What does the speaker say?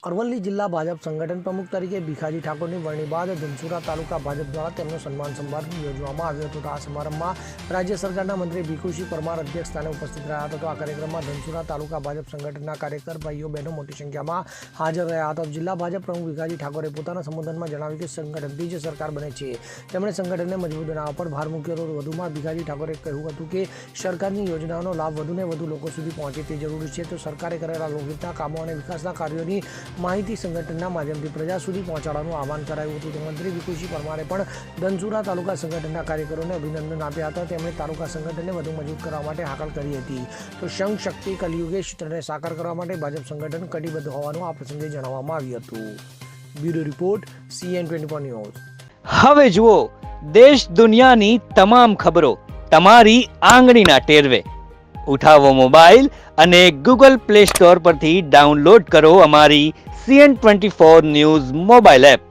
અરવલ્લી જિલ્લા ભાજપ સંગઠન પ્રમુખ તરીકે ભીખાજી ઠાકોરની વરણી બાદ ધનસુરા તાલુકા ભાજપ દ્વારા તેમનો સન્માન સમારંભ યોજવામાં આવ્યો હતો. આ સમારંભમાં રાજ્ય સરકારના મંત્રી ભીખુસિંહ પરમાર અધ્યક્ષ સ્થાને ઉપસ્થિત રહ્યા હતા. તો આ કાર્યક્રમમાં ધનસુરા તાલુકા ભાજપ સંગઠનના કાર્યકર ભાઈઓ બહેનો મોટી સંખ્યામાં હાજર રહ્યા હતા. જિલ્લા ભાજપ પ્રમુખ ભીખાજી ઠાકોરે પોતાના સંબોધનમાં જણાવ્યું કે સંગઠનથી જ સરકાર બને છે. તેમણે સંગઠનને મજબૂત બનાવવા પર ભાર મૂક્યો હતો. વધુમાં ભીખાજી ઠાકોરે કહ્યું હતું કે સરકારની યોજનાઓનો લાભ વધુને વધુ લોકો સુધી પહોંચે તે જરૂરી છે. તો સરકારે કરેલા લોકહિતના કામો અને વિકાસના કાર્યોની માહિતી સંગઠનના માધ્યમથી પ્રજા સુધી પહોંચાડવાનું આહવાન કરાયું હતું. તો મંત્રી ભીખુસિંહ પરમારે પણ ધનસુરા તાલુકા સંગઠનના કાર્યકરોને અભિનંદન આપ્યા હતા. તેમણે તાલુકા સંગઠનને વધુ મજબૂત કરવા માટે હાકલ કરી હતી. તો સંઘ શક્તિ કલયુગે ક્ષેત્રને સાકાર કરવા માટે ભાજપ સંગઠન કટિબદ્ધ હોવાનું આ પ્રસંગે જણાવવામાં આવ્યું હતું. Bureau report CN24 news. હવે જુઓ દેશ દુનિયાની તમામ ખબરો તમારી આંગળીના ટેરવે. ઉઠાવો મોબાઈલ અને Google Play Store પરથી ડાઉનલોડ કરો અમારી CN24 ન્યૂઝ મોબાઈલ એપ.